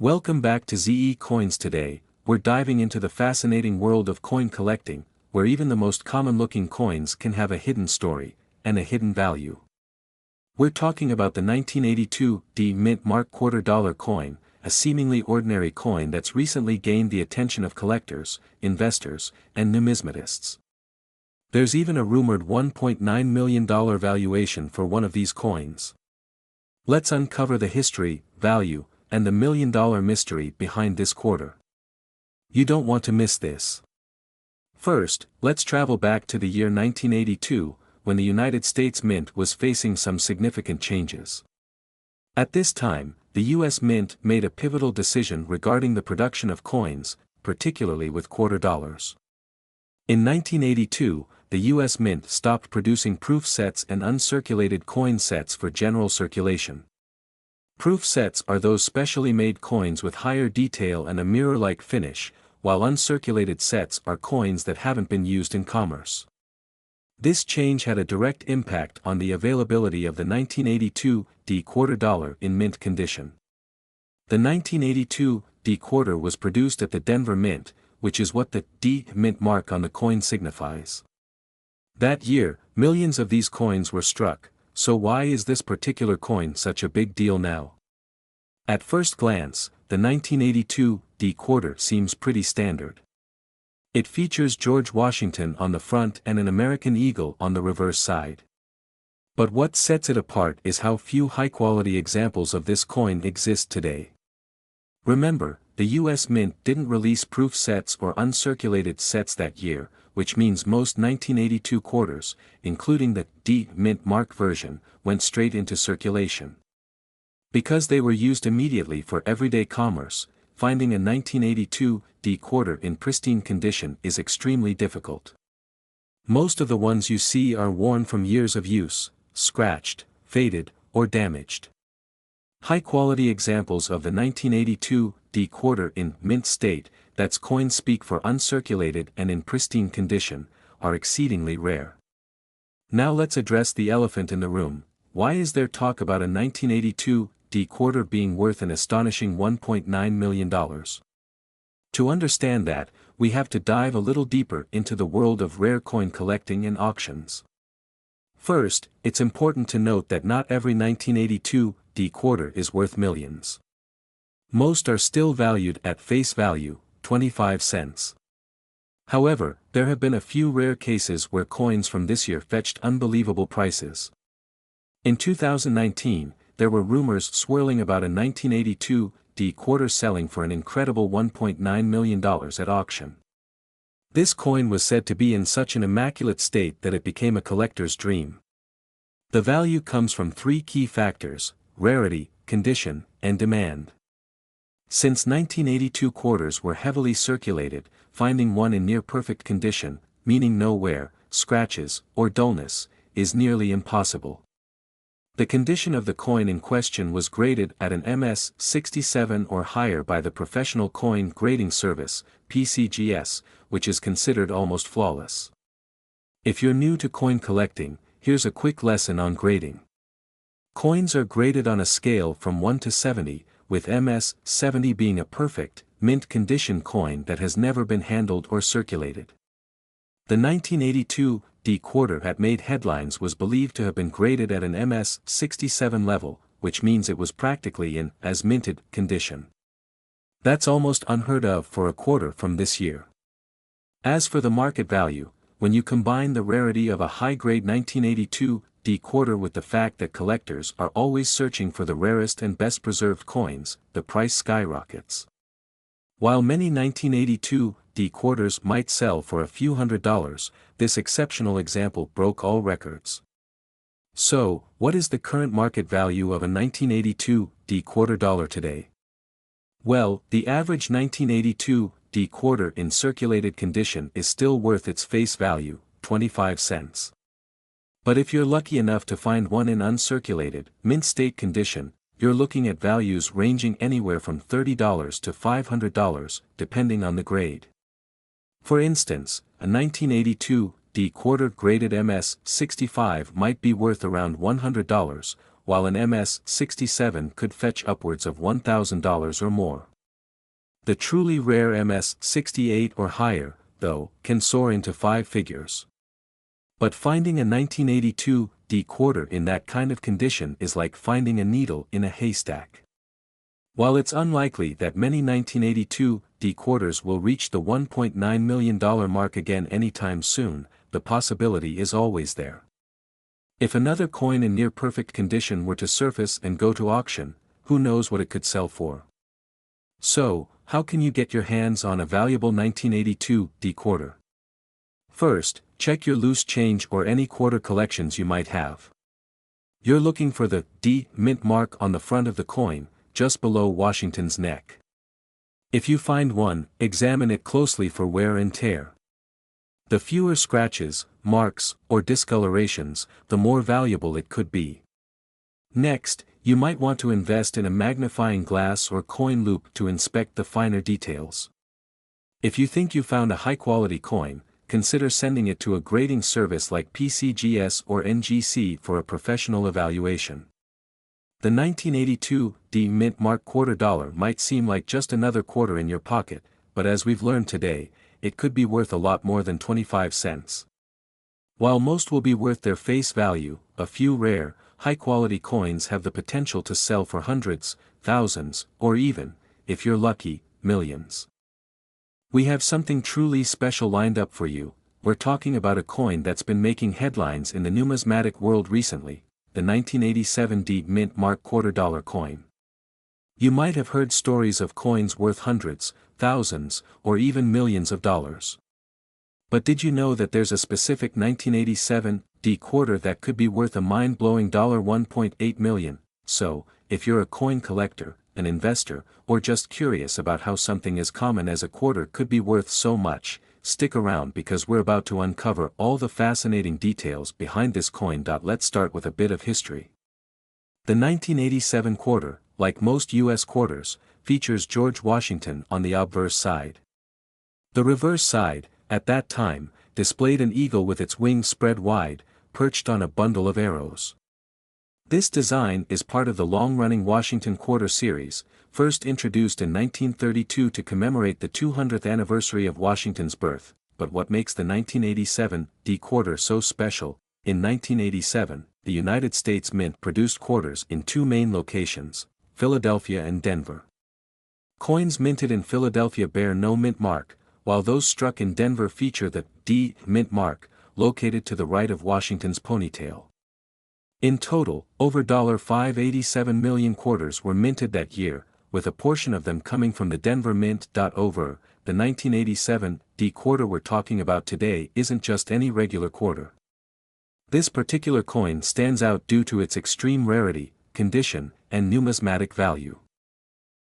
Welcome back to ZE Coins. Today, we're diving into the fascinating world of coin collecting, where even the most common-looking coins can have a hidden story, and a hidden value. We're talking about the 1982 D Mint Mark $quarter coin, a seemingly ordinary coin that's recently gained the attention of collectors, investors, and numismatists. There's even a rumored $1.9 million valuation for one of these coins. Let's uncover the history, value, and the million-dollar mystery behind this quarter. You don't want to miss this. First, let's travel back to the year 1982, when the United States Mint was facing some significant changes. At this time, the U.S. Mint made a pivotal decision regarding the production of coins, particularly with quarter dollars. In 1982, the U.S. Mint stopped producing proof sets and uncirculated coin sets for general circulation. Proof sets are those specially made coins with higher detail and a mirror-like finish, while uncirculated sets are coins that haven't been used in commerce. This change had a direct impact on the availability of the 1982 D quarter dollar in mint condition. The 1982 D quarter was produced at the Denver Mint, which is what the D Mint mark on the coin signifies. That year, millions of these coins were struck, so why is this particular coin such a big deal now? At first glance, the 1982 D quarter seems pretty standard. It features George Washington on the front and an American eagle on the reverse side. But what sets it apart is how few high-quality examples of this coin exist today. Remember, the U.S. Mint didn't release proof sets or uncirculated sets that year, which means most 1982 quarters, including the D Mint Mark version, went straight into circulation. Because they were used immediately for everyday commerce, finding a 1982 D quarter in pristine condition is extremely difficult. Most of the ones you see are worn from years of use, scratched, faded, or damaged. High-quality examples of the 1982 D quarter in mint state, that's coins speak for uncirculated and in pristine condition, are exceedingly rare. Now let's address the elephant in the room. Why is there talk about a 1982 D quarter being worth an astonishing $1.9 million? To understand that, we have to dive a little deeper into the world of rare coin collecting and auctions. First, it's important to note that not every 1982 D quarter is worth millions. Most are still valued at face value, 25 cents. However, there have been a few rare cases where coins from this year fetched unbelievable prices. In 2019, there were rumors swirling about a 1982 D quarter selling for an incredible $1.9 million at auction. This coin was said to be in such an immaculate state that it became a collector's dream. The value comes from three key factors: rarity, condition, and demand. Since 1982 quarters were heavily circulated, finding one in near-perfect condition, meaning no wear, scratches, or dullness, is nearly impossible. The condition of the coin in question was graded at an MS 67 or higher by the Professional Coin Grading Service, PCGS, which is considered almost flawless. If you're new to coin collecting, here's a quick lesson on grading. Coins are graded on a scale from 1 to 70, with MS 70 being a perfect, mint condition coin that has never been handled or circulated. The 1982 D quarter that made headlines was believed to have been graded at an MS 67 level, which means it was practically in as minted condition. That's almost unheard of for a quarter from this year. As for the market value, when you combine the rarity of a high-grade 1982 D quarter with the fact that collectors are always searching for the rarest and best-preserved coins, the price skyrockets. While many 1982 D quarters might sell for a few $100s, this exceptional example broke all records. So, what is the current market value of a 1982 D quarter dollar today? Well, the average 1982 D quarter in circulated condition is still worth its face value, 25 cents. But if you're lucky enough to find one in uncirculated, mint state condition, you're looking at values ranging anywhere from $30 to $500, depending on the grade. For instance, a 1982 D quarter graded MS 65 might be worth around $100, while an MS-67 could fetch upwards of $1,000 or more. The truly rare MS-68 or higher, though, can soar into 5 figures. But finding a 1982 D quarter in that kind of condition is like finding a needle in a haystack. While it's unlikely that many 1982 D quarters will reach the $1.9 million mark again anytime soon, the possibility is always there. If another coin in near-perfect condition were to surface and go to auction, who knows what it could sell for? So, how can you get your hands on a valuable 1982 D quarter? First, check your loose change or any quarter collections you might have. You're looking for the D mint mark on the front of the coin, just below Washington's neck. If you find one, examine it closely for wear and tear. The fewer scratches, marks, or discolorations, the more valuable it could be. Next, you might want to invest in a magnifying glass or coin loupe to inspect the finer details. If you think you found a high-quality coin, consider sending it to a grading service like PCGS or NGC for a professional evaluation. The 1982 D mint mark $quarter might seem like just another quarter in your pocket, but as we've learned today, it could be worth a lot more than 25 cents. While most will be worth their face value, a few rare, high-quality coins have the potential to sell for hundreds, thousands, or even, if you're lucky, millions. We have something truly special lined up for you. We're talking about a coin that's been making headlines in the numismatic world recently, the 1987 D mint mark $quarter coin. You might have heard stories of coins worth hundreds, thousands, or even millions of dollars. But did you know that there's a specific 1987 D quarter that could be worth a mind-blowing $1.8 million? So, if you're a coin collector, an investor, or just curious about how something as common as a quarter could be worth so much, stick around because we're about to uncover all the fascinating details behind this coin. Let's start with a bit of history. The 1987 quarter, like most U.S. quarters, features George Washington on the obverse side. The reverse side, at that time, displayed an eagle with its wings spread wide, perched on a bundle of arrows. This design is part of the long-running Washington Quarter series, first introduced in 1932 to commemorate the 200th anniversary of Washington's birth. But what makes the 1987 D quarter so special? In 1987, the United States Mint produced quarters in 2 main locations, Philadelphia and Denver. Coins minted in Philadelphia bear no mint mark, while those struck in Denver feature the D mint mark, located to the right of Washington's ponytail. In total, over $587 million quarters were minted that year, with a portion of them coming from the Denver Mint. Over, the 1987 D quarter we're talking about today isn't just any regular quarter. This particular coin stands out due to its extreme rarity, condition, and numismatic value.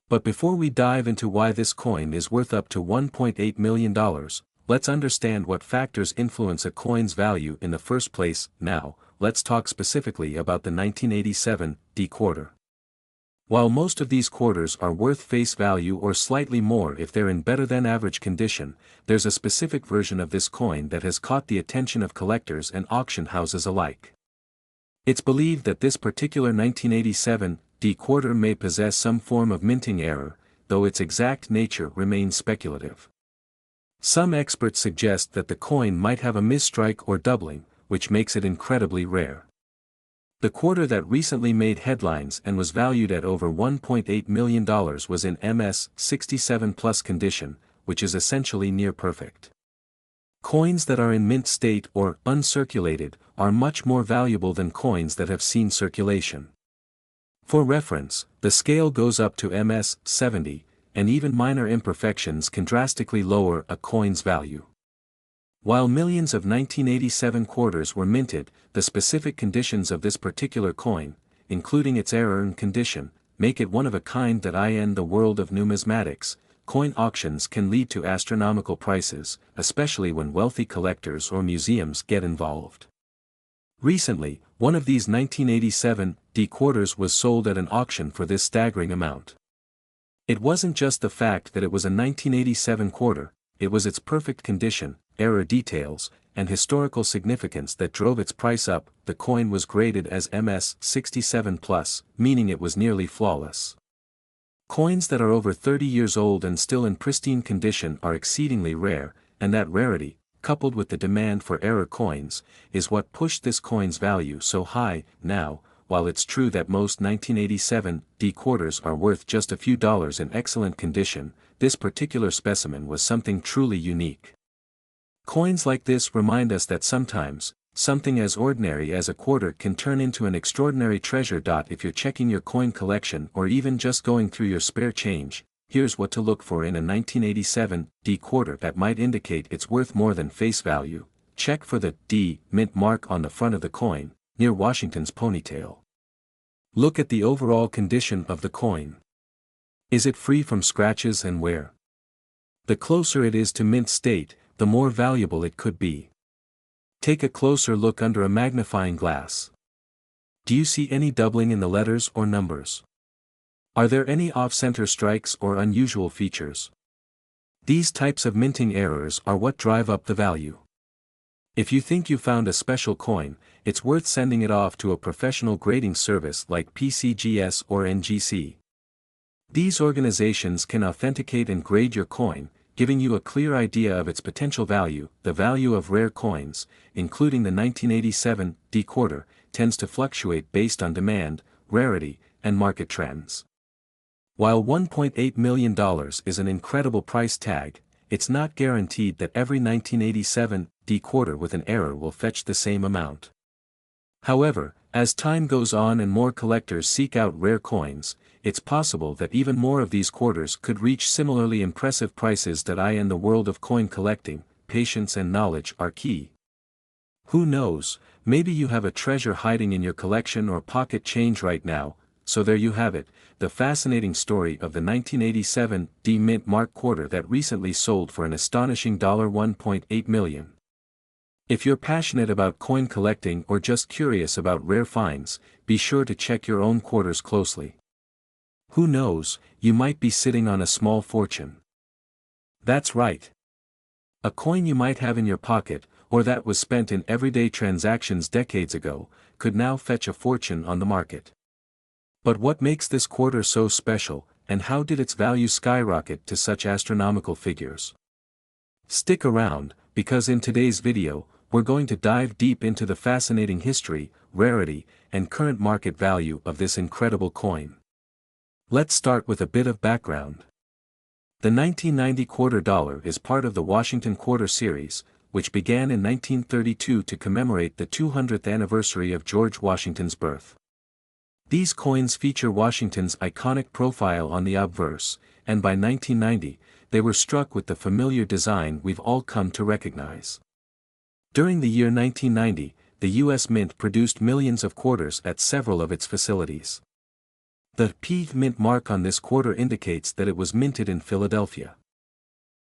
But before we dive into why this coin is worth up to $1.8 million, let's understand what factors influence a coin's value in the first place. Now, let's talk specifically about the 1987 D quarter. While most of these quarters are worth face value or slightly more if they're in better than average condition, there's a specific version of this coin that has caught the attention of collectors and auction houses alike. It's believed that this particular 1987 D quarter may possess some form of minting error, though its exact nature remains speculative. Some experts suggest that the coin might have a misstrike or doubling, which makes it incredibly rare. The quarter that recently made headlines and was valued at over $1.8 million was in MS-67 plus condition, which is essentially near perfect. Coins that are in mint state or uncirculated are much more valuable than coins that have seen circulation. For reference, the scale goes up to MS-70, and even minor imperfections can drastically lower a coin's value. While millions of 1987 quarters were minted, the specific conditions of this particular coin, including its error and condition, make it one of a kind that in the world of numismatics, coin auctions can lead to astronomical prices, especially when wealthy collectors or museums get involved. Recently, one of these 1987 D quarters was sold at an auction for this staggering amount. It wasn't just the fact that it was a 1987 quarter, it was its perfect condition, error details, and historical significance that drove its price up. The coin was graded as MS67+, meaning it was nearly flawless. Coins that are over 30 years old and still in pristine condition are exceedingly rare, and that rarity, coupled with the demand for error coins, is what pushed this coin's value so high. Now, while it's true that most 1987 D quarters are worth just a few dollars in excellent condition, this particular specimen was something truly unique. Coins like this remind us that sometimes, something as ordinary as a quarter can turn into an extraordinary treasure. If you're checking your coin collection or even just going through your spare change, here's what to look for in a 1987 D quarter that might indicate it's worth more than face value. Check for the D mint mark on the front of the coin, near Washington's ponytail. Look at the overall condition of the coin. Is it free from scratches and wear? The closer it is to mint state, the more valuable it could be. Take a closer look under a magnifying glass. Do you see any doubling in the letters or numbers? Are there any off-center strikes or unusual features? These types of minting errors are what drive up the value. If you think you found a special coin, it's worth sending it off to a professional grading service like PCGS or NGC. These organizations can authenticate and grade your coin, giving you a clear idea of its potential value. The value of rare coins, including the 1987 D quarter, tends to fluctuate based on demand, rarity, and market trends. While $1.8 million is an incredible price tag, it's not guaranteed that every 1987 D quarter with an error will fetch the same amount. However, as time goes on and more collectors seek out rare coins, it's possible that even more of these quarters could reach similarly impressive prices. In the world of coin collecting, patience and knowledge are key. Who knows, maybe you have a treasure hiding in your collection or pocket change right now. So there you have it, the fascinating story of the 1987 D mint mark quarter that recently sold for an astonishing $1.8 million. If you're passionate about coin collecting or just curious about rare finds, be sure to check your own quarters closely. Who knows, you might be sitting on a small fortune. That's right. A coin you might have in your pocket, or that was spent in everyday transactions decades ago, could now fetch a fortune on the market. But what makes this quarter so special, and how did its value skyrocket to such astronomical figures? Stick around, because in today's video, we're going to dive deep into the fascinating history, rarity, and current market value of this incredible coin. Let's start with a bit of background. The 1990 quarter dollar is part of the Washington Quarter series, which began in 1932 to commemorate the 200th anniversary of George Washington's birth. These coins feature Washington's iconic profile on the obverse, and by 1990, they were struck with the familiar design we've all come to recognize. During the year 1990, the U.S. Mint produced millions of quarters at several of its facilities. The P mint mark on this quarter indicates that it was minted in Philadelphia.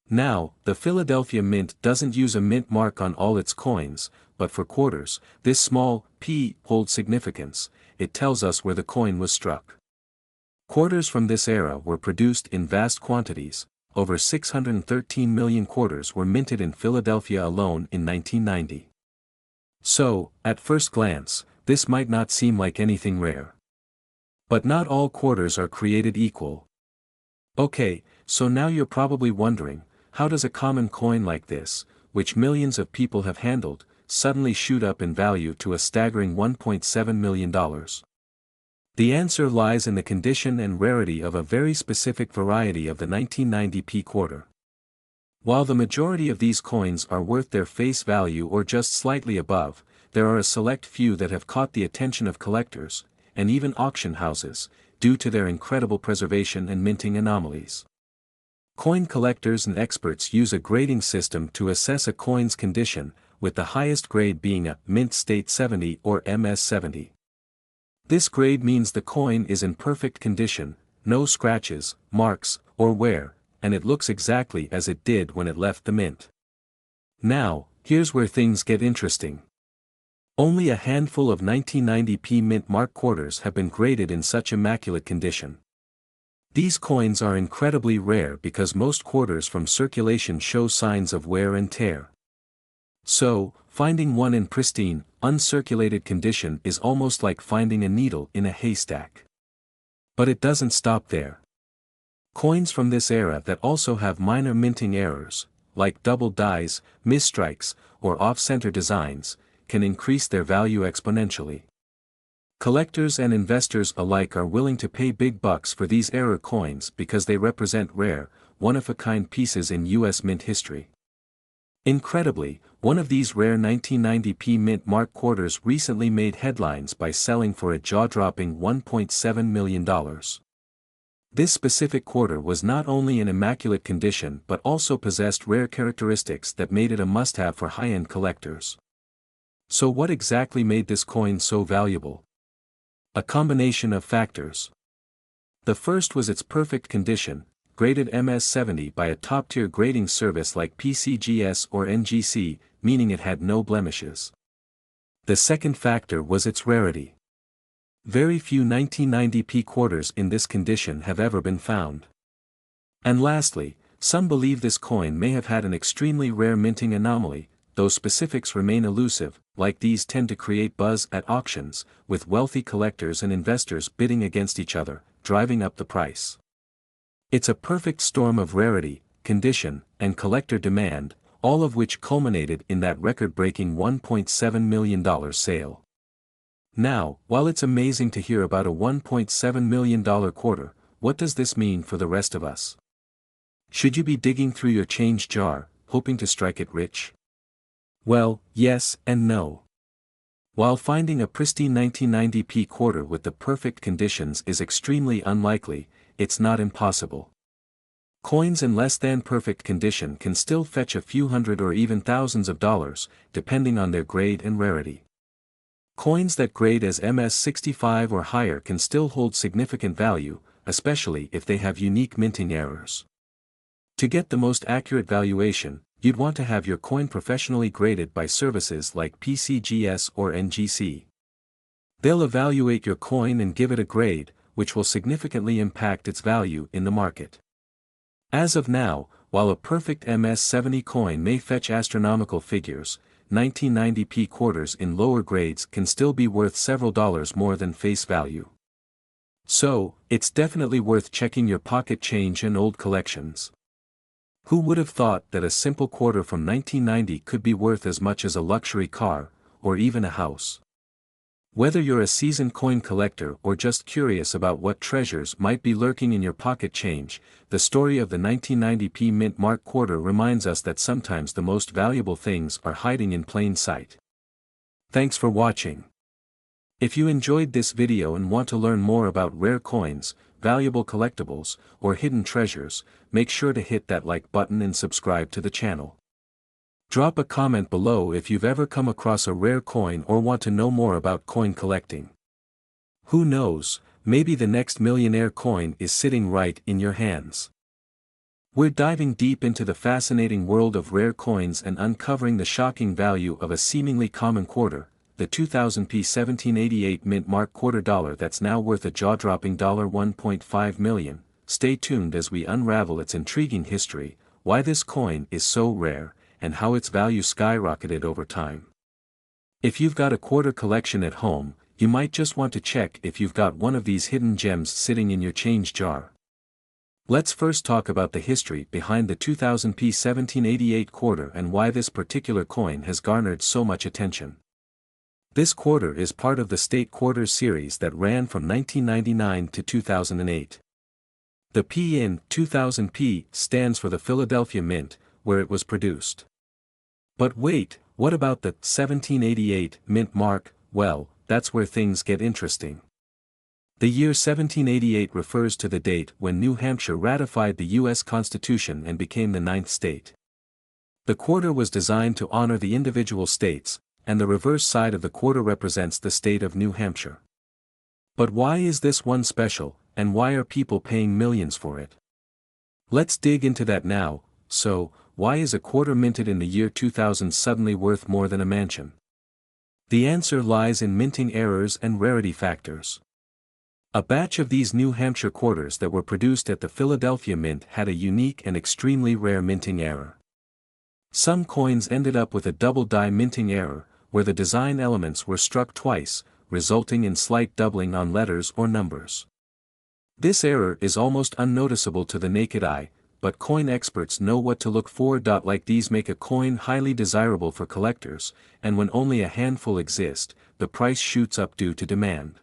Now, the Philadelphia Mint doesn't use a mint mark on all its coins, but for quarters, this small P holds significance. It tells us where the coin was struck. Quarters from this era were produced in vast quantities. Over 613 million quarters were minted in Philadelphia alone in 1990. So, at first glance, this might not seem like anything rare. But not all quarters are created equal. Okay, so now you're probably wondering, how does a common coin like this, which millions of people have handled, suddenly shoot up in value to a staggering $1.7 million? The answer lies in the condition and rarity of a very specific variety of the 1990 P quarter. While the majority of these coins are worth their face value or just slightly above, there are a select few that have caught the attention of collectors, and even auction houses, due to their incredible preservation and minting anomalies. Coin collectors and experts use a grading system to assess a coin's condition, with the highest grade being a mint state 70 or MS70. This grade means the coin is in perfect condition, no scratches, marks, or wear, and it looks exactly as it did when it left the mint. Now, here's where things get interesting. Only a handful of 1990 P mint mark quarters have been graded in such immaculate condition. These coins are incredibly rare because most quarters from circulation show signs of wear and tear. So, finding one in pristine, uncirculated condition is almost like finding a needle in a haystack. But it doesn't stop there. Coins from this era that also have minor minting errors, like double dies, misstrikes, or off-center designs, can increase their value exponentially. Collectors and investors alike are willing to pay big bucks for these error coins because they represent rare, one-of-a-kind pieces in US mint history. Incredibly, one of these rare 1990p mint mark quarters recently made headlines by selling for a jaw-dropping $1.7 million. This specific quarter was not only in immaculate condition but also possessed rare characteristics that made it a must-have for high-end collectors. So what exactly made this coin so valuable? A combination of factors. The first was its perfect condition, graded MS-70 by a top-tier grading service like PCGS or NGC, meaning it had no blemishes. The second factor was its rarity. Very few 1990p quarters in this condition have ever been found. And lastly, some believe this coin may have had an extremely rare minting anomaly, though specifics remain elusive, like these tend to create buzz at auctions, with wealthy collectors and investors bidding against each other, driving up the price. It's a perfect storm of rarity, condition, and collector demand, all of which culminated in that record-breaking $1.7 million sale. Now, while it's amazing to hear about a $1.7 million quarter, what does this mean for the rest of us? Should you be digging through your change jar, hoping to strike it rich? Well, yes and no. While finding a pristine 1990p quarter with the perfect conditions is extremely unlikely, it's not impossible. Coins in less than perfect condition can still fetch a few hundred or even thousands of dollars, depending on their grade and rarity. Coins that grade as MS-65 or higher can still hold significant value, especially if they have unique minting errors. To get the most accurate valuation, you'd want to have your coin professionally graded by services like PCGS or NGC. They'll evaluate your coin and give it a grade, which will significantly impact its value in the market. As of now, while a perfect MS-70 coin may fetch astronomical figures, 1990p quarters in lower grades can still be worth several dollars more than face value. So, it's definitely worth checking your pocket change and old collections. Who would have thought that a simple quarter from 1990 could be worth as much as a luxury car, or even a house? Whether you're a seasoned coin collector or just curious about what treasures might be lurking in your pocket change, the story of the 1990p mint mark quarter reminds us that sometimes the most valuable things are hiding in plain sight. Thanks for watching. If you enjoyed this video and want to learn more about rare coins, valuable collectibles, or hidden treasures, make sure to hit that like button and subscribe to the channel. Drop a comment below if you've ever come across a rare coin or want to know more about coin collecting. Who knows, maybe the next millionaire coin is sitting right in your hands. We're diving deep into the fascinating world of rare coins and uncovering the shocking value of a seemingly common quarter, the 2000p 1788 mint mark quarter dollar that's now worth a jaw-dropping $1.5 million. Stay tuned as we unravel its intriguing history, why this coin is so rare, and how its value skyrocketed over time. If you've got a quarter collection at home, you might just want to check if you've got one of these hidden gems sitting in your change jar. Let's first talk about the history behind the 2000p 1788 quarter and why this particular coin has garnered so much attention. This quarter is part of the State Quarters series that ran from 1999 to 2008. The P in 2000p stands for the Philadelphia Mint, where it was produced. But wait, what about the 1788 mint mark? Well, that's where things get interesting. The year 1788 refers to the date when New Hampshire ratified the U.S. Constitution and became the 9th state. The quarter was designed to honor the individual states, and the reverse side of the quarter represents the state of New Hampshire. But why is this one special, and why are people paying millions for it? Let's dig into that now. So, why is a quarter minted in the year 2000 suddenly worth more than a mansion? The answer lies in minting errors and rarity factors. A batch of these New Hampshire quarters that were produced at the Philadelphia Mint had a unique and extremely rare minting error. Some coins ended up with a double die minting error, where the design elements were struck twice, resulting in slight doubling on letters or numbers. This error is almost unnoticeable to the naked eye, but coin experts know what to look for. Like these make a coin highly desirable for collectors, and when only a handful exist, the price shoots up due to demand.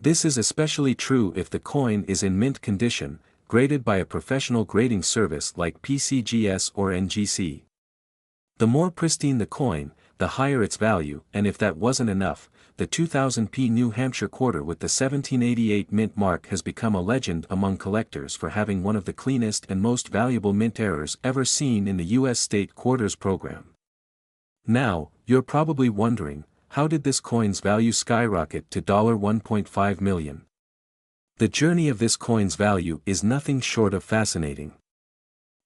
This is especially true if the coin is in mint condition, graded by a professional grading service like PCGS or NGC. The more pristine the coin, the higher its value, and if that wasn't enough, the 2000p New Hampshire quarter with the 1788 mint mark has become a legend among collectors for having one of the cleanest and most valuable mint errors ever seen in the U.S. State Quarters program. Now, you're probably wondering, how did this coin's value skyrocket to $1.5 million? The journey of this coin's value is nothing short of fascinating.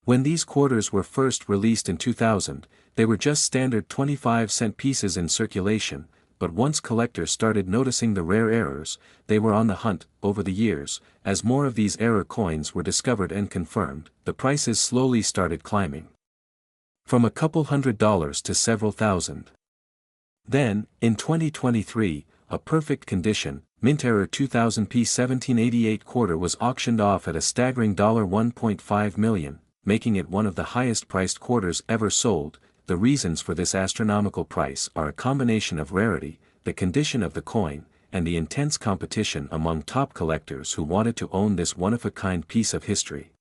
When these quarters were first released in 2000, they were just standard 25-cent pieces in circulation, but once collectors started noticing the rare errors, they were on the hunt. Over the years, as more of these error coins were discovered and confirmed, the prices slowly started climbing. From a couple $100s to several thousand. Then, in 2023, a perfect condition, mint error 2000p 1788 quarter was auctioned off at a staggering $1.5 million, making it one of the highest-priced quarters ever sold. The reasons for this astronomical price are a combination of rarity, the condition of the coin, and the intense competition among top collectors who wanted to own this one-of-a-kind piece of history.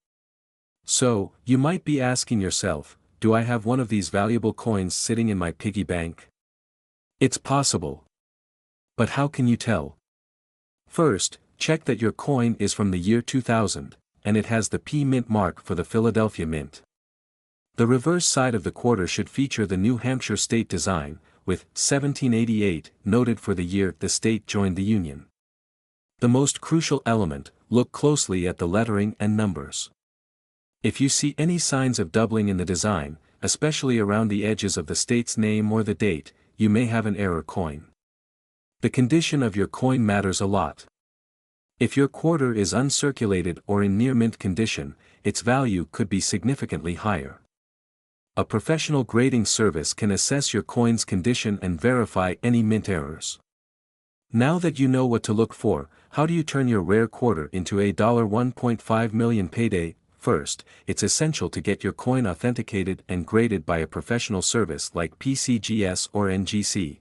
So, you might be asking yourself, do I have one of these valuable coins sitting in my piggy bank? It's possible. But how can you tell? First, check that your coin is from the year 2000, and it has the P Mint mark for the Philadelphia Mint. The reverse side of the quarter should feature the New Hampshire state design, with 1788 noted for the year the state joined the Union. The most crucial element, look closely at the lettering and numbers. If you see any signs of doubling in the design, especially around the edges of the state's name or the date, you may have an error coin. The condition of your coin matters a lot. If your quarter is uncirculated or in near mint condition, its value could be significantly higher. A professional grading service can assess your coin's condition and verify any mint errors. Now that you know what to look for, how do you turn your rare quarter into a $1.5 million payday? First, it's essential to get your coin authenticated and graded by a professional service like PCGS or NGC.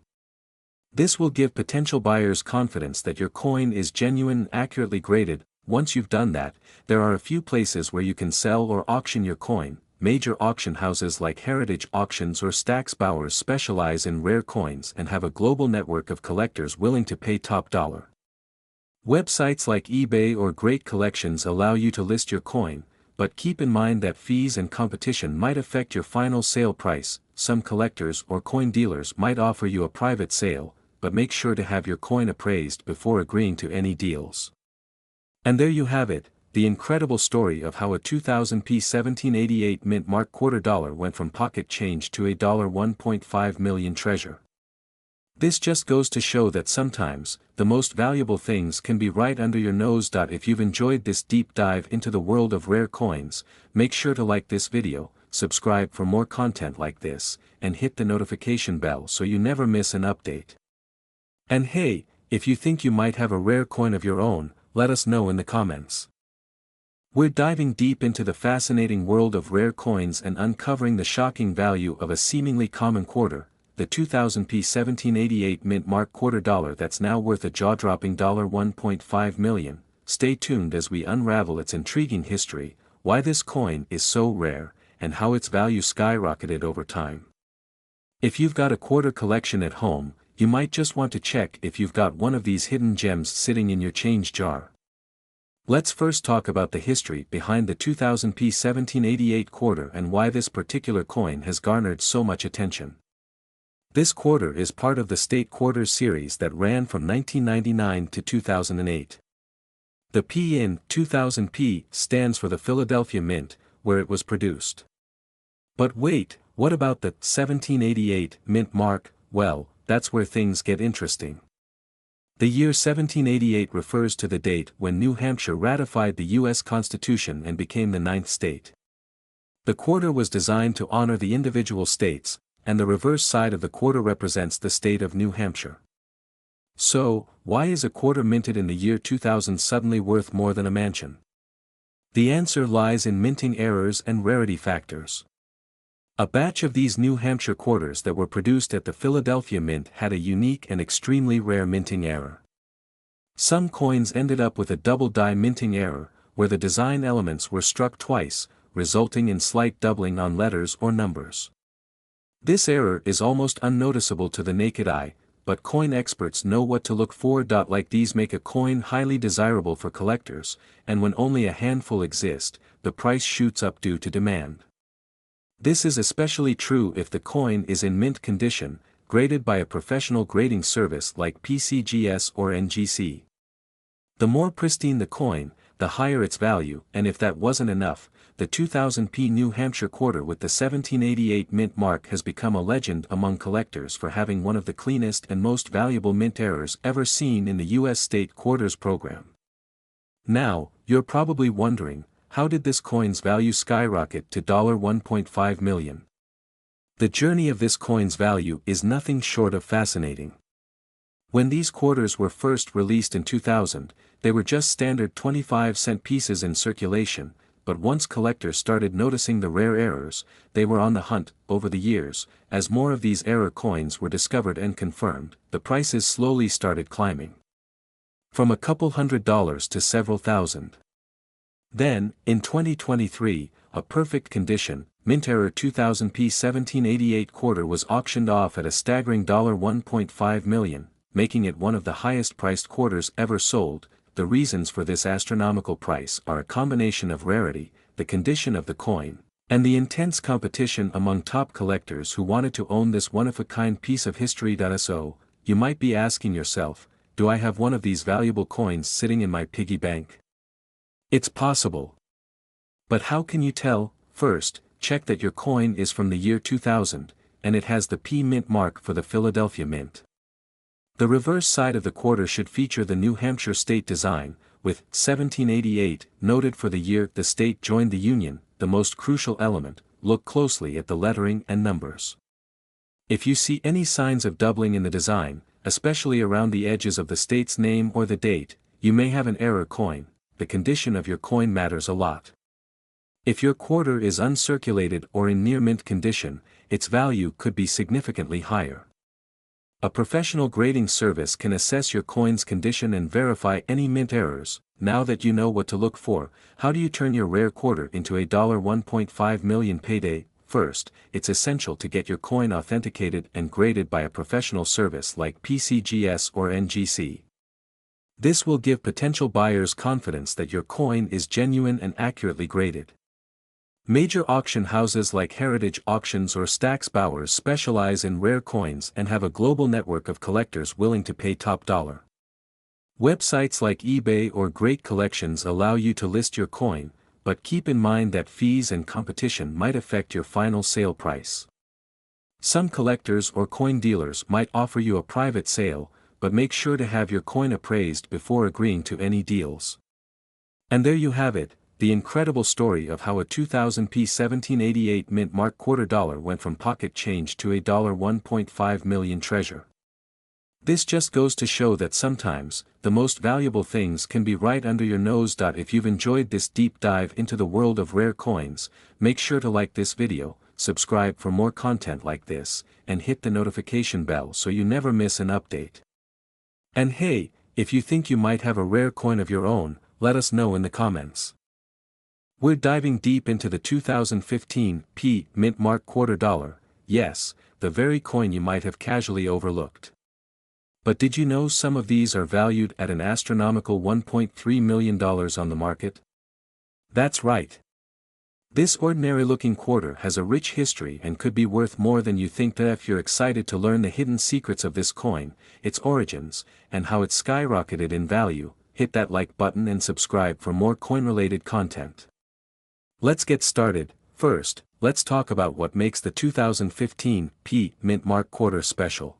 This will give potential buyers confidence that your coin is genuine and accurately graded. Once you've done that, there are a few places where you can sell or auction your coin. Major auction houses like Heritage Auctions or Stack's Bowers specialize in rare coins and have a global network of collectors willing to pay top dollar. Websites like eBay or Great Collections allow you to list your coin, but keep in mind that fees and competition might affect your final sale price. Some collectors or coin dealers might offer you a private sale, but make sure to have your coin appraised before agreeing to any deals. And there you have it, the incredible story of how a 2000p 1788 mint mark quarter dollar went from pocket change to a $1.5 million treasure. This just goes to show that sometimes, the most valuable things can be right under your nose. If you've enjoyed this deep dive into the world of rare coins, make sure to like this video, subscribe for more content like this, and hit the notification bell so you never miss an update. And hey, if you think you might have a rare coin of your own, let us know in the comments. We're diving deep into the fascinating world of rare coins and uncovering the shocking value of a seemingly common quarter, the 2000p 1788 mint mark quarter dollar that's now worth a jaw-dropping $1.5 million. Stay tuned as we unravel its intriguing history, why this coin is so rare, and how its value skyrocketed over time. If you've got a quarter collection at home, you might just want to check if you've got one of these hidden gems sitting in your change jar. Let's first talk about the history behind the 2000p 1788 quarter and why this particular coin has garnered so much attention. This quarter is part of the State Quarters series that ran from 1999 to 2008. The P in 2000p stands for the Philadelphia Mint, where it was produced. But wait, what about the 1788 mint mark? Well, that's where things get interesting. The year 1788 refers to the date when New Hampshire ratified the U.S. Constitution and became the ninth state. The quarter was designed to honor the individual states, and the reverse side of the quarter represents the state of New Hampshire. So, why is a quarter minted in the year 2000 suddenly worth more than a mansion? The answer lies in minting errors and rarity factors. A batch of these New Hampshire quarters that were produced at the Philadelphia Mint had a unique and extremely rare minting error. Some coins ended up with a double die minting error, where the design elements were struck twice, resulting in slight doubling on letters or numbers. This error is almost unnoticeable to the naked eye, but coin experts know what to look for. Like these make a coin highly desirable for collectors, and when only a handful exist, the price shoots up due to demand. This is especially true if the coin is in mint condition, graded by a professional grading service like PCGS or NGC. The more pristine the coin, the higher its value, and if that wasn't enough, the 2000p New Hampshire quarter with the 1788 mint mark has become a legend among collectors for having one of the cleanest and most valuable mint errors ever seen in the U.S. state quarters program. Now, you're probably wondering, how did this coin's value skyrocket to $1.5 million? The journey of this coin's value is nothing short of fascinating. When these quarters were first released in 2000, they were just standard 25-cent pieces in circulation, but once collectors started noticing the rare errors, they were on the hunt. Over the years, as more of these error coins were discovered and confirmed, the prices slowly started climbing. From a couple $100s to several thousand. Then, in 2023, a perfect condition, mint error 2000p 1788 quarter was auctioned off at a staggering $1.5 million, making it one of the highest priced quarters ever sold. The reasons for this astronomical price are a combination of rarity, the condition of the coin, and the intense competition among top collectors who wanted to own this one-of-a-kind piece of history. So, you might be asking yourself, do I have one of these valuable coins sitting in my piggy bank? It's possible. But how can you tell? First, check that your coin is from the year 2000, and it has the P Mint mark for the Philadelphia Mint. The reverse side of the quarter should feature the New Hampshire state design, with 1788 noted for the year the state joined the Union. The most crucial element, look closely at the lettering and numbers. If you see any signs of doubling in the design, especially around the edges of the state's name or the date, you may have an error coin. The condition of your coin matters a lot. If your quarter is uncirculated or in near mint condition, its value could be significantly higher. A professional grading service can assess your coin's condition and verify any mint errors. Now that you know what to look for, how do you turn your rare quarter into a $1.5 million payday? First, it's essential to get your coin authenticated and graded by a professional service like PCGS or NGC. This will give potential buyers confidence that your coin is genuine and accurately graded. Major auction houses like Heritage Auctions or Stack's Bowers specialize in rare coins and have a global network of collectors willing to pay top dollar. Websites like eBay or Great Collections allow you to list your coin, but keep in mind that fees and competition might affect your final sale price. Some collectors or coin dealers might offer you a private sale, but make sure to have your coin appraised before agreeing to any deals. And there you have it, the incredible story of how a 2000p 1788 mint mark quarter dollar went from pocket change to a $1.5 million treasure. This just goes to show that sometimes, the most valuable things can be right under your nose. If you've enjoyed this deep dive into the world of rare coins, make sure to like this video, subscribe for more content like this, and hit the notification bell so you never miss an update. And hey, if you think you might have a rare coin of your own, let us know in the comments. We're diving deep into the 2015 P Mint Mark quarter dollar, yes, the very coin you might have casually overlooked. But did you know some of these are valued at an astronomical $1.3 million on the market? That's right. This ordinary-looking quarter has a rich history and could be worth more than you think. If you're excited to learn the hidden secrets of this coin, its origins, and how it skyrocketed in value, hit that like button and subscribe for more coin-related content. Let's get started. First, let's talk about what makes the 2015 P Mint Mark quarter special.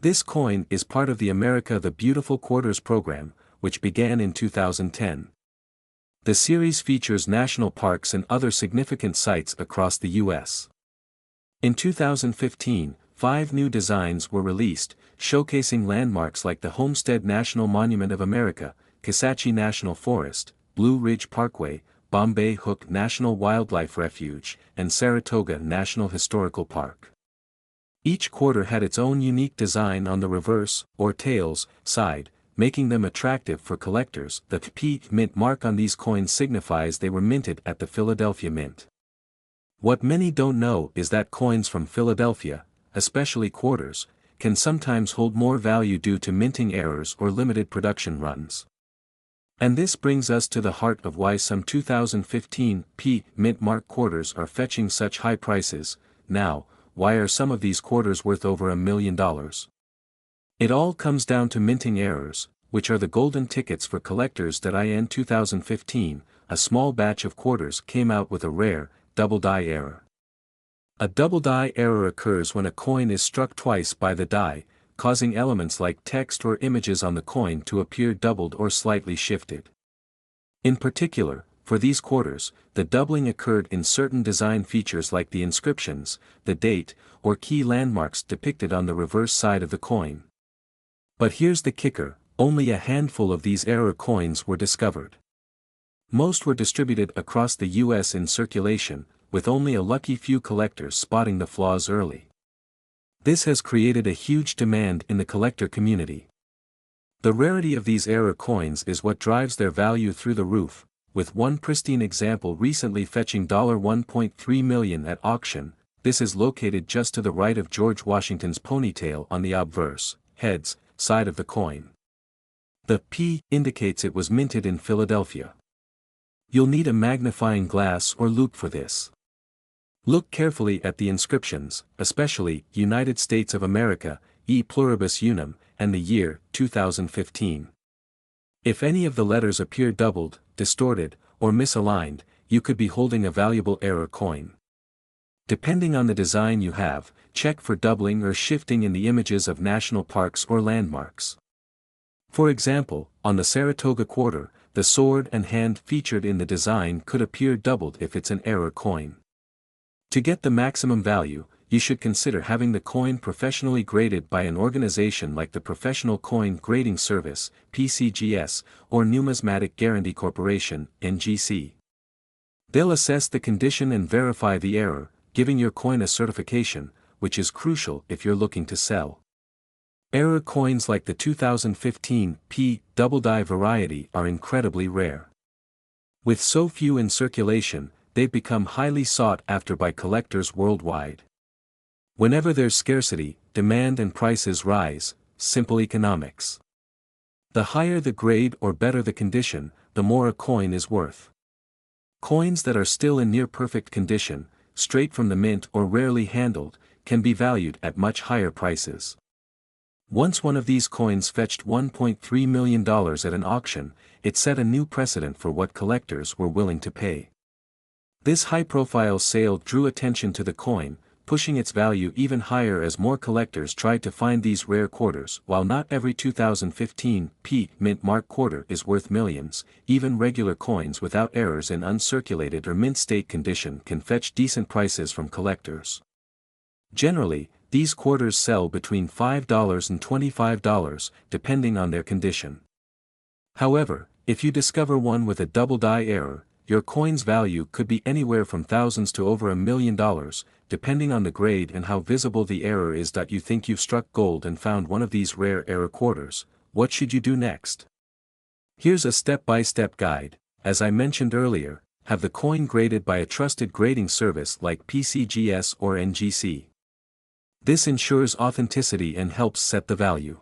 This coin is part of the America the Beautiful Quarters program, which began in 2010. The series features national parks and other significant sites across the U.S. In 2015, 5 new designs were released, showcasing landmarks like the Homestead National Monument of America, Kisatchie National Forest, Blue Ridge Parkway, Bombay Hook National Wildlife Refuge, and Saratoga National Historical Park. Each quarter had its own unique design on the reverse, or tails, side, making them attractive for collectors. The P Mint mark on these coins signifies they were minted at the Philadelphia Mint. What many don't know is that coins from Philadelphia, especially quarters, can sometimes hold more value due to minting errors or limited production runs. And this brings us to the heart of why some 2015 P Mint mark quarters are fetching such high prices. Now, why are some of these quarters worth over $1 million? It all comes down to minting errors, which are the golden tickets for collectors. In 2015, a small batch of quarters came out with a rare, double die error. A double die error occurs when a coin is struck twice by the die, causing elements like text or images on the coin to appear doubled or slightly shifted. In particular, for these quarters, the doubling occurred in certain design features like the inscriptions, the date, or key landmarks depicted on the reverse side of the coin. But here's the kicker, only a handful of these error coins were discovered. Most were distributed across the US in circulation, with only a lucky few collectors spotting the flaws early. This has created a huge demand in the collector community. The rarity of these error coins is what drives their value through the roof, with one pristine example recently fetching $1.3 million at auction. This is located just to the right of George Washington's ponytail on the obverse, heads, side of the coin. The P indicates it was minted in Philadelphia. You'll need a magnifying glass or loupe for this. Look carefully at the inscriptions, especially United States of America, E pluribus unum, and the year, 2015. If any of the letters appear doubled, distorted, or misaligned, you could be holding a valuable error coin. Depending on the design you have, check for doubling or shifting in the images of national parks or landmarks. For example, on the Saratoga quarter, the sword and hand featured in the design could appear doubled if it's an error coin. To get the maximum value, you should consider having the coin professionally graded by an organization like the Professional Coin Grading Service, PCGS, or Numismatic Guarantee Corporation, NGC. They'll assess the condition and verify the error, giving your coin a certification, which is crucial if you're looking to sell. Error coins like the 2015 P double die variety are incredibly rare. With so few in circulation, they've become highly sought after by collectors worldwide. Whenever there's scarcity, demand and prices rise. Simple economics. The higher the grade or better the condition, the more a coin is worth. Coins that are still in near perfect condition, straight from the mint or rarely handled, can be valued at much higher prices. Once one of these coins fetched $1.3 million at an auction, it set a new precedent for what collectors were willing to pay. This high-profile sale drew attention to the coin, pushing its value even higher as more collectors tried to find these rare quarters. While not every 2015 P Mint mark quarter is worth millions, even regular coins without errors in uncirculated or mint state condition can fetch decent prices from collectors. Generally, these quarters sell between $5 and $25, depending on their condition. However, if you discover one with a double die error, your coin's value could be anywhere from thousands to over $1 million, depending on the grade and how visible the error is. You think you've struck gold and found one of these rare error quarters. What should you do next? Here's a step-by-step guide. As I mentioned earlier, have the coin graded by a trusted grading service like PCGS or NGC. This ensures authenticity and helps set the value.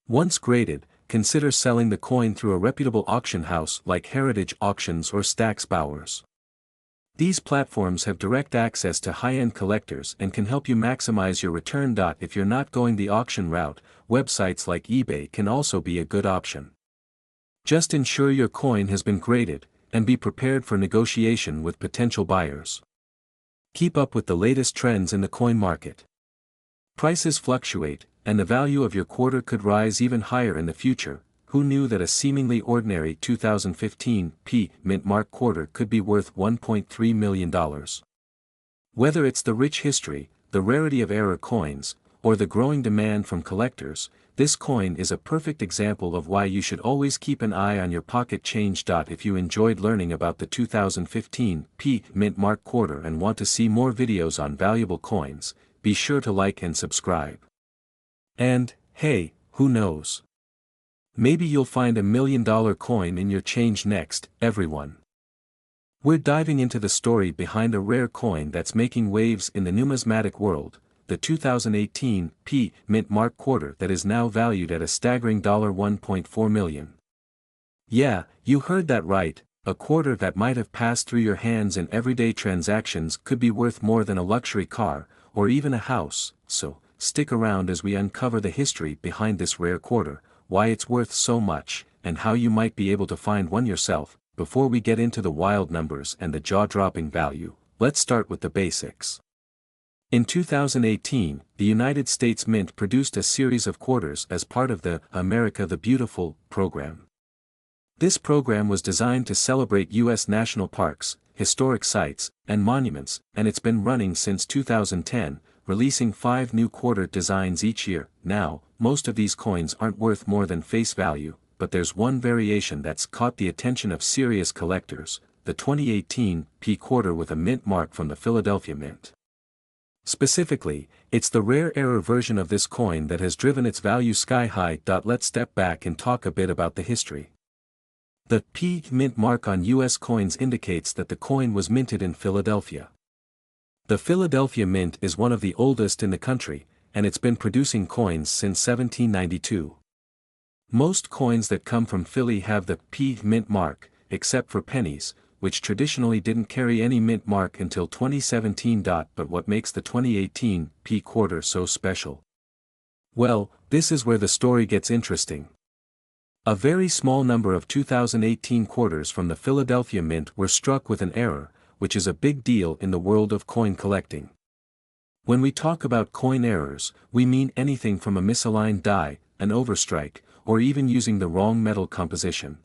Once graded, consider selling the coin through a reputable auction house like Heritage Auctions or Stack's Bowers. These platforms have direct access to high-end collectors and can help you maximize your return. If you're not going the auction route, websites like eBay can also be a good option. Just ensure your coin has been graded, and be prepared for negotiation with potential buyers. Keep up with the latest trends in the coin market. Prices fluctuate, and the value of your quarter could rise even higher in the future. Who knew that a seemingly ordinary 2015 mint mark quarter could be worth $1.3 million? Whether it's the rich history, the rarity of error coins, or the growing demand from collectors, this coin is a perfect example of why you should always keep an eye on your pocket change. If you enjoyed learning about the 2015 mint mark quarter and want to see more videos on valuable coins, be sure to like and subscribe. And, hey, who knows? Maybe you'll find $1 million coin in your change next, everyone. We're diving into the story behind a rare coin that's making waves in the numismatic world, the 2018 mint mark quarter that is now valued at a staggering $1.4 million. Yeah, you heard that right, a quarter that might have passed through your hands in everyday transactions could be worth more than a luxury car, or even a house. So, stick around as we uncover the history behind this rare quarter, why it's worth so much, and how you might be able to find one yourself. Before we get into the wild numbers and the jaw-dropping value, let's start with the basics. In 2018, the United States Mint produced a series of quarters as part of the America the Beautiful program. This program was designed to celebrate U.S. national parks, historic sites, and monuments, and it's been running since 2010, releasing 5 new quarter designs each year. Now, most of these coins aren't worth more than face value, but there's one variation that's caught the attention of serious collectors, the 2018 quarter with a mint mark from the Philadelphia Mint. Specifically, it's the rare error version of this coin that has driven its value sky high. Let's step back and talk a bit about the history. The mint mark on U.S. coins indicates that the coin was minted in Philadelphia. The Philadelphia Mint is one of the oldest in the country, and it's been producing coins since 1792. Most coins that come from Philly have the mint mark, except for pennies, which traditionally didn't carry any mint mark until 2017. But what makes the 2018 quarter so special? Well, this is where the story gets interesting. A very small number of 2018 quarters from the Philadelphia Mint were struck with an error, which is a big deal in the world of coin collecting. When we talk about coin errors, we mean anything from a misaligned die, an overstrike, or even using the wrong metal composition.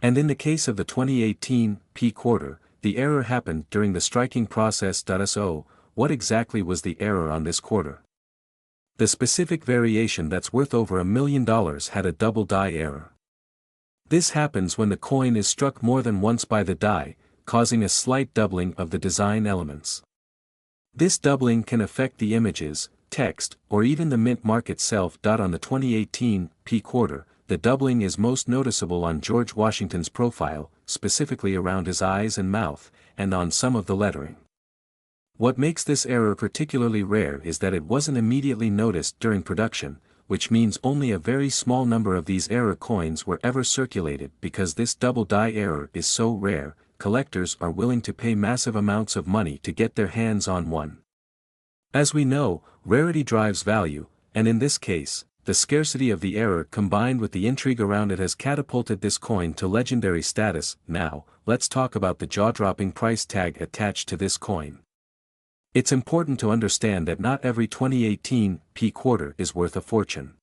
And in the case of the 2018 quarter, the error happened during the striking process. So, what exactly was the error on this quarter? The specific variation that's worth over $1 million had a double die error. This happens when the coin is struck more than once by the die, causing a slight doubling of the design elements. This doubling can affect the images, text, or even the mint mark itself. On the 2018 quarter, the doubling is most noticeable on George Washington's profile, specifically around his eyes and mouth, and on some of the lettering. What makes this error particularly rare is that it wasn't immediately noticed during production, which means only a very small number of these error coins were ever circulated. Because this double die error is so rare, collectors are willing to pay massive amounts of money to get their hands on one. As we know, rarity drives value, and in this case, the scarcity of the error combined with the intrigue around it has catapulted this coin to legendary status. Now, let's talk about the jaw-dropping price tag attached to this coin. It's important to understand that not every 2018 quarter is worth a fortune.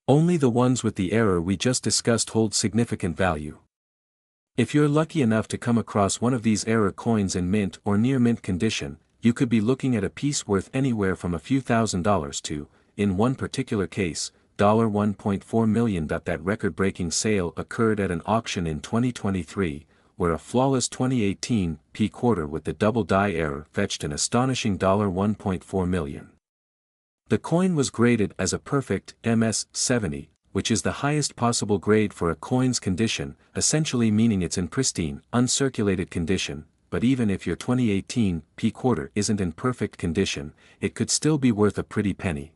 Only the ones with the error we just discussed hold significant value. If you're lucky enough to come across one of these error coins in mint or near mint condition, you could be looking at a piece worth anywhere from a few $1,000s to, in one particular case, $1.4 million. That record-breaking sale occurred at an auction in 2023, where a flawless 2018 quarter with the double die error fetched an astonishing $1.4 million. The coin was graded as a perfect MS-70, which is the highest possible grade for a coin's condition, essentially meaning it's in pristine, uncirculated condition. But even if your 2018 quarter isn't in perfect condition, it could still be worth a pretty penny.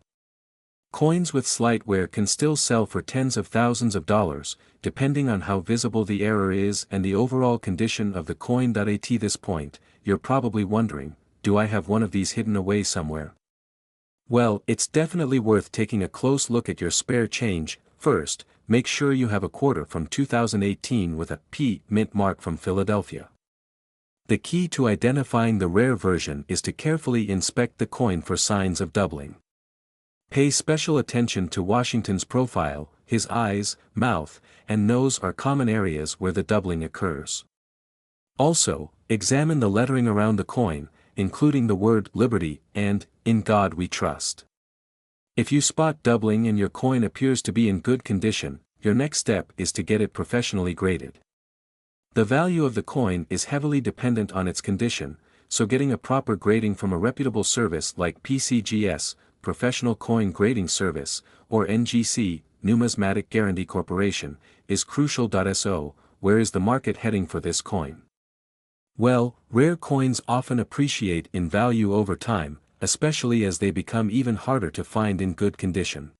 Coins with slight wear can still sell for tens of thousands of dollars, depending on how visible the error is and the overall condition of the coin. At this point, you're probably wondering, do I have one of these hidden away somewhere? Well, it's definitely worth taking a close look at your spare change. First, make sure you have a quarter from 2018 with a mint mark from Philadelphia. The key to identifying the rare version is to carefully inspect the coin for signs of doubling. Pay special attention to Washington's profile. His eyes, mouth, and nose are common areas where the doubling occurs. Also, examine the lettering around the coin, including the word Liberty and In God We Trust. If you spot doubling and your coin appears to be in good condition, your next step is to get it professionally graded. The value of the coin is heavily dependent on its condition, so getting a proper grading from a reputable service like PCGS, Professional Coin Grading Service, or NGC, Numismatic Guarantee Corporation, is crucial. So, where is the market heading for this coin? Well, rare coins often appreciate in value over time, especially as they become even harder to find in good condition.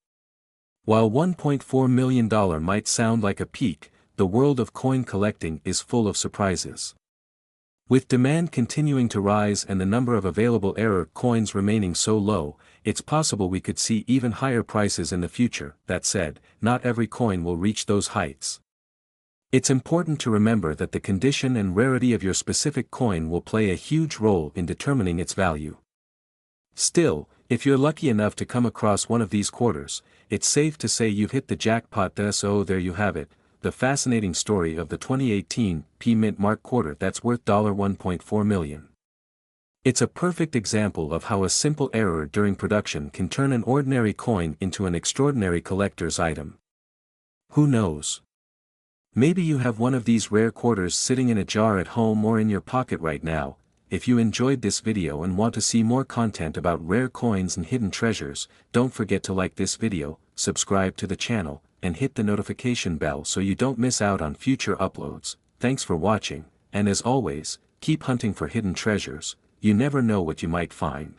While $1.4 million might sound like a peak, the world of coin collecting is full of surprises. With demand continuing to rise and the number of available rare coins remaining so low, it's possible we could see even higher prices in the future. That said, not every coin will reach those heights. It's important to remember that the condition and rarity of your specific coin will play a huge role in determining its value. Still, if you're lucky enough to come across one of these quarters, it's safe to say you've hit the jackpot. So there you have it, the fascinating story of the 2018 P Mint Mark quarter that's worth $1.4 million. It's a perfect example of how a simple error during production can turn an ordinary coin into an extraordinary collector's item. Who knows? Maybe you have one of these rare quarters sitting in a jar at home or in your pocket right now. If you enjoyed this video and want to see more content about rare coins and hidden treasures, don't forget to like this video, subscribe to the channel, and hit the notification bell so you don't miss out on future uploads. Thanks for watching, and as always, keep hunting for hidden treasures. You never know what you might find.